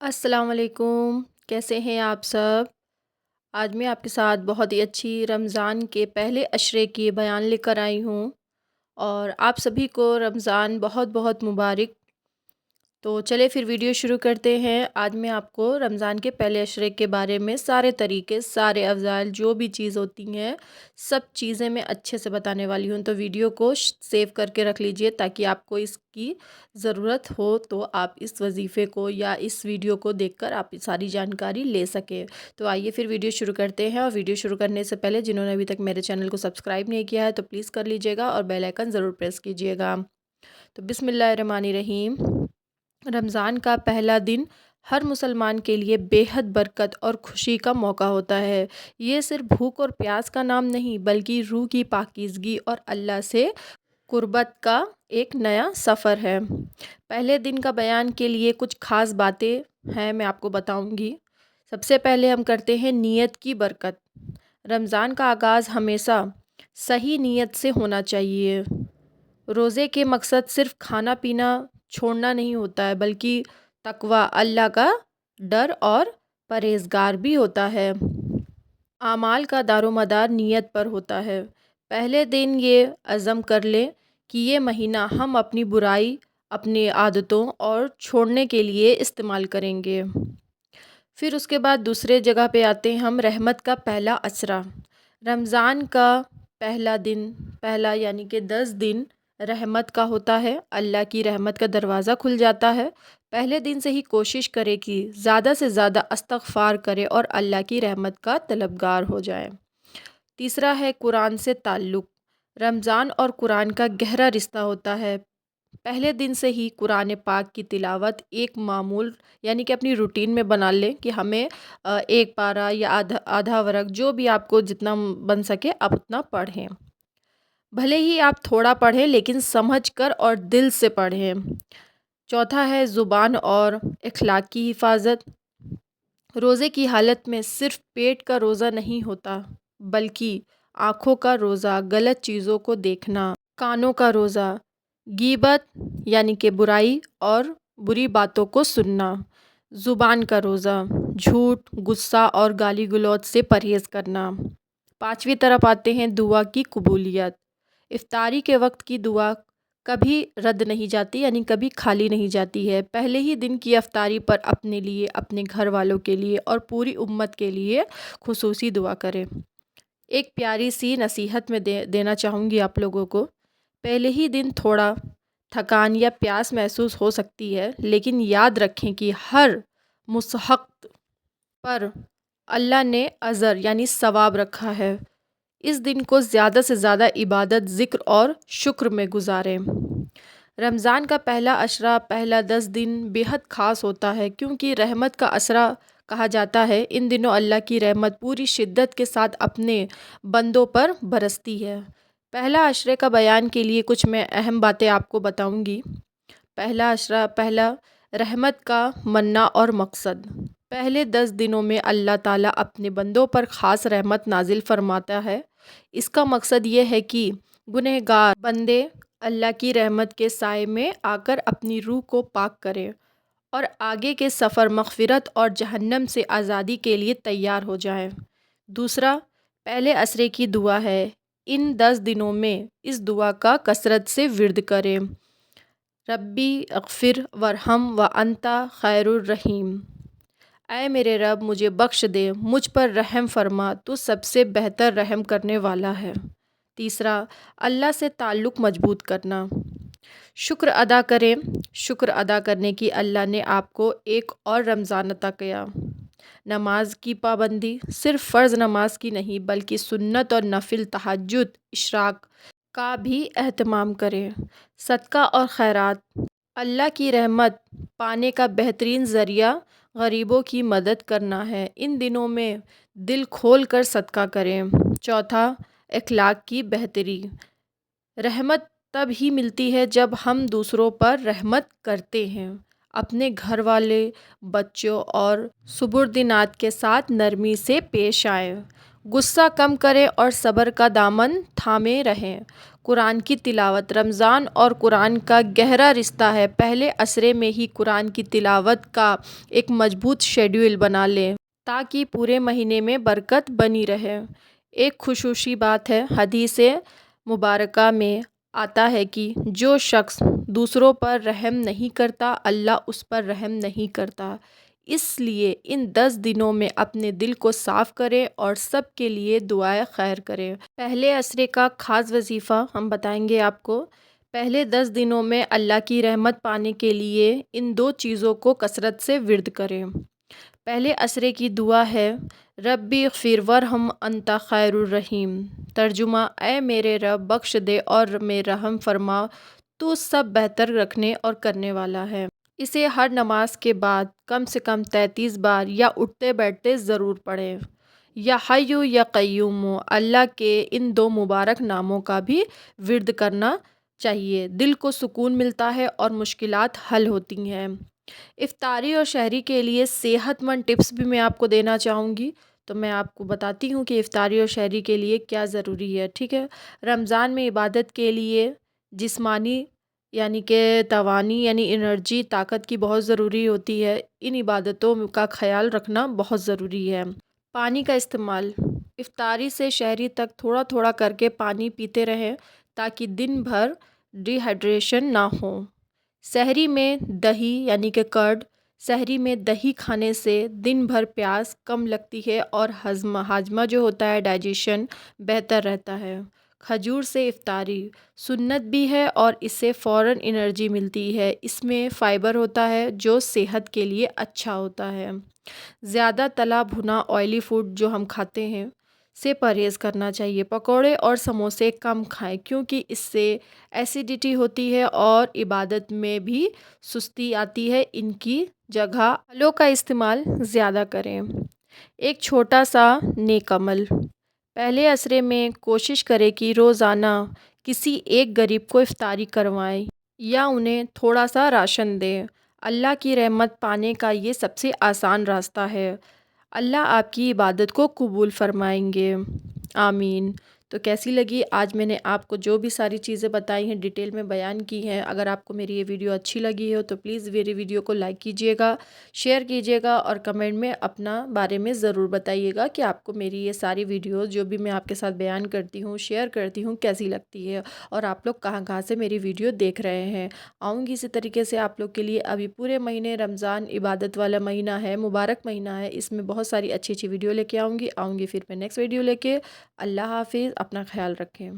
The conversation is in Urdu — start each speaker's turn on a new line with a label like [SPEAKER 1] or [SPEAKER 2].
[SPEAKER 1] السلام علیکم، کیسے ہیں آپ سب؟ آج میں آپ کے ساتھ بہت ہی اچھی رمضان کے پہلے عشرے کی بیان لے کر آئی ہوں، اور آپ سبھی کو رمضان بہت بہت مبارک۔ تو چلے پھر ویڈیو شروع کرتے ہیں۔ آج میں آپ کو رمضان کے پہلے عشرے کے بارے میں سارے طریقے، سارے افضال، جو بھی چیز ہوتی ہیں، سب چیزیں میں اچھے سے بتانے والی ہوں۔ تو ویڈیو کو سیو کر کے رکھ لیجئے تاکہ آپ کو اس کی ضرورت ہو تو آپ اس وظیفے کو یا اس ویڈیو کو دیکھ کر آپ ساری جانکاری لے سکیں۔ تو آئیے پھر ویڈیو شروع کرتے ہیں، اور ویڈیو شروع کرنے سے پہلے جنہوں نے ابھی تک میرے چینل کو سبسکرائب نہیں کیا ہے تو پلیز کر لیجئے گا اور بیل آئیکن ضرور پریس کیجئے گا۔ تو بسم اللہ الرحمن الرحیم۔ رمضان کا پہلا دن ہر مسلمان کے لیے بے حد برکت اور خوشی کا موقع ہوتا ہے۔ یہ صرف بھوک اور پیاس کا نام نہیں بلکہ روح کی پاکیزگی اور اللہ سے قربت کا ایک نیا سفر ہے۔ پہلے دن کا بیان کے لیے کچھ خاص باتیں ہیں، میں آپ کو بتاؤں گی۔ سب سے پہلے ہم کرتے ہیں نیت کی برکت۔ رمضان کا آغاز ہمیشہ صحیح نیت سے ہونا چاہیے۔ روزے کے مقصد صرف کھانا پینا چھوڑنا نہیں ہوتا ہے بلکہ تقوی، اللہ کا ڈر اور پرہیزگار بھی ہوتا ہے۔ اعمال کا دار و مدار نیت پر ہوتا ہے۔ پہلے دن یہ عزم کر لیں کہ یہ مہینہ ہم اپنی برائی، اپنی عادتوں اور چھوڑنے کے لیے استعمال کریں گے۔ پھر اس کے بعد دوسرے جگہ پہ آتے ہیں ہم، رحمت کا پہلا عشرہ۔ رمضان کا پہلا یعنی کہ 10 دن رحمت کا ہوتا ہے۔ اللہ کی رحمت کا دروازہ کھل جاتا ہے۔ پہلے دن سے ہی کوشش کرے کہ زیادہ سے زیادہ استغفار کرے اور اللہ کی رحمت کا طلبگار ہو جائے۔ تیسرا ہے قرآن سے تعلق۔ رمضان اور قرآن کا گہرا رشتہ ہوتا ہے۔ پہلے دن سے ہی قرآن پاک کی تلاوت ایک معمول یعنی کہ اپنی روٹین میں بنا لیں کہ ہمیں ایک پارہ یا آدھا ورق، جو بھی آپ کو جتنا بن سکے آپ اتنا پڑھیں۔ بھلے ہی آپ تھوڑا پڑھیں لیکن سمجھ کر اور دل سے پڑھیں۔ چوتھا ہے زبان اور اخلاق کی حفاظت۔ روزے کی حالت میں صرف پیٹ کا روزہ نہیں ہوتا بلکہ آنکھوں کا روزہ، غلط چیزوں کو دیکھنا، کانوں کا روزہ، غیبت یعنی کہ برائی اور بری باتوں کو سننا، زبان کا روزہ، جھوٹ، غصہ اور گالی گلوچ سے پرہیز کرنا۔ پانچویں طرف آتے ہیں دعا کی قبولیت۔ افطاری کے وقت کی دعا کبھی رد نہیں جاتی یعنی کبھی خالی نہیں جاتی ہے۔ پہلے ہی دن کی افطاری پر اپنے لیے، اپنے گھر والوں کے لیے اور پوری امت کے لیے خصوصی دعا کریں۔ ایک پیاری سی نصیحت میں دینا چاہوں گی آپ لوگوں کو۔ پہلے ہی دن تھوڑا تھکان یا پیاس محسوس ہو سکتی ہے، لیکن یاد رکھیں کہ ہر مستحق پر اللہ نے اجر یعنی ثواب رکھا ہے۔ اس دن کو زیادہ سے زیادہ عبادت، ذکر اور شکر میں گزاریں۔ رمضان کا پہلا عشرہ، پہلا 10 دن بے حد خاص ہوتا ہے کیونکہ رحمت کا عشرہ کہا جاتا ہے۔ ان دنوں اللہ کی رحمت پوری شدت کے ساتھ اپنے بندوں پر برستی ہے۔ پہلا عشرے کا بیان کے لیے کچھ میں اہم باتیں آپ کو بتاؤں گی۔ پہلا عشرہ، پہلا رحمت کا منہ اور مقصد۔ پہلے 10 دنوں میں اللہ تعالیٰ اپنے بندوں پر خاص رحمت نازل فرماتا ہے۔ اس کا مقصد یہ ہے کہ گنہگار بندے اللہ کی رحمت کے سائے میں آ کر اپنی روح کو پاک کریں اور آگے کے سفر مغفرت اور جہنم سے آزادی کے لیے تیار ہو جائیں۔ دوسرا، پہلے عشرے کی دعا ہے۔ ان 10 دنوں میں اس دعا کا کثرت سے ورد کریں۔ ربی اغفر ورحم وانت خیر الرحیم۔ اے میرے رب، مجھے بخش دے، مجھ پر رحم فرما، تو سب سے بہتر رحم کرنے والا ہے۔ تیسرا، اللہ سے تعلق مضبوط کرنا۔ شکر ادا کریں۔ شکر ادا کرنے کی اللہ نے آپ کو ایک اور رمضان عطا کیا۔ نماز کی پابندی، صرف فرض نماز کی نہیں بلکہ سنت اور نفل، تہجد، اشراق کا بھی اہتمام کریں۔ صدقہ اور خیرات، اللہ کی رحمت پانے کا بہترین ذریعہ غریبوں کی مدد کرنا ہے۔ ان دنوں میں دل کھول کر صدقہ کریں۔ چوتھا، اخلاق کی بہتری۔ رحمت تب ہی ملتی ہے جب ہم دوسروں پر رحمت کرتے ہیں۔ اپنے گھر والے، بچوں اور سبردینات کے ساتھ نرمی سے پیش آئیں۔ غصہ کم کریں اور صبر کا دامن تھامے رہیں۔ قرآن کی تلاوت۔ رمضان اور قرآن کا گہرا رشتہ ہے۔ پہلے عشرے میں ہی قرآن کی تلاوت کا ایک مضبوط شیڈول بنا لیں تاکہ پورے مہینے میں برکت بنی رہے۔ ایک خصوصی بات ہے، حدیث مبارکہ میں آتا ہے کہ جو شخص دوسروں پر رحم نہیں کرتا، اللہ اس پر رحم نہیں کرتا۔ اس لیے ان 10 دنوں میں اپنے دل کو صاف کریں اور سب کے لیے دعائے خیر کریں۔ پہلے عشرے کا خاص وظیفہ ہم بتائیں گے آپ کو۔ پہلے 10 دنوں میں اللہ کی رحمت پانے کے لیے ان 2 چیزوں کو کثرت سے ورد کریں۔ پہلے عشرے کی دعا ہے ربی اغفر ورحم انت خیر الرحیم۔ ترجمہ: اے میرے رب، بخش دے اور میں رحم فرما، تو سب بہتر رکھنے اور کرنے والا ہے۔ اسے ہر نماز کے بعد کم سے کم 33 بار یا اٹھتے بیٹھتے ضرور پڑھیں۔ یا حیو یا قیوم، اللہ کے ان 2 مبارک ناموں کا بھی ورد کرنا چاہیے۔ دل کو سکون ملتا ہے اور مشکلات حل ہوتی ہیں۔ افطاری اور سحری کے لیے صحت مند ٹپس بھی میں آپ کو دینا چاہوں گی، تو میں آپ کو بتاتی ہوں کہ افطاری اور سحری کے لیے کیا ضروری ہے، ٹھیک ہے۔ رمضان میں عبادت کے لیے جسمانی یعنی کہ توانائی یعنی انرجی، طاقت کی بہت ضروری ہوتی ہے۔ ان عبادتوں کا خیال رکھنا بہت ضروری ہے۔ پانی کا استعمال۔ افطاری سے سحری تک تھوڑا تھوڑا کر کے پانی پیتے رہیں تاکہ دن بھر ڈی ہائیڈریشن نہ ہو۔ سحری میں دہی یعنی کہ کرڈ، سحری میں دہی کھانے سے دن بھر پیاس کم لگتی ہے اور ہاضمہ جو ہوتا ہے ڈائجیشن بہتر رہتا ہے۔ کھجور سے افطاری سنت بھی ہے اور اس سے فوراً انرجی ملتی ہے۔ اس میں فائبر ہوتا ہے جو صحت کے لیے اچھا ہوتا ہے۔ زیادہ تلا بھنا آئلی فوڈ جو ہم کھاتے ہیں سے پرہیز کرنا چاہیے۔ پکوڑے اور سموسے کم کھائیں کیونکہ اس سے ایسیڈیٹی ہوتی ہے اور عبادت میں بھی سستی آتی ہے۔ ان کی جگہ پھلوں کا استعمال زیادہ کریں۔ ایک چھوٹا سا نیک عمل۔ پہلے عشرے میں کوشش کریں کہ روزانہ کسی ایک غریب کو افطاری کروائیں یا انہیں تھوڑا سا راشن دیں۔ اللہ کی رحمت پانے کا یہ سب سے آسان راستہ ہے۔ اللہ آپ کی عبادت کو قبول فرمائیں گے، آمین۔ تو کیسی لگی آج میں نے آپ کو جو بھی ساری چیزیں بتائی ہیں ڈیٹیل میں بیان کی ہیں؟ اگر آپ کو میری یہ ویڈیو اچھی لگی ہو تو پلیز میری ویڈیو کو لائک کیجیے گا، شیئر کیجیے گا اور کمنٹ میں اپنا بارے میں ضرور بتائیے گا کہ آپ کو میری یہ ساری ویڈیوز جو بھی میں آپ کے ساتھ بیان کرتی ہوں، شیئر کرتی ہوں، کیسی لگتی ہے اور آپ لوگ کہاں کہاں سے میری ویڈیو دیکھ رہے ہیں۔ آؤں گی اسی طریقے سے آپ لوگ کے لیے۔ ابھی پورے مہینے رمضان عبادت والا مہینہ ہے، مبارک مہینہ ہے، اس میں بہت ساری اچھی اچھی ویڈیو لے کے آؤں گی پھر میں نیکسٹ ویڈیو لے کے۔ اللہ حافظ، اپنا خیال رکھیں۔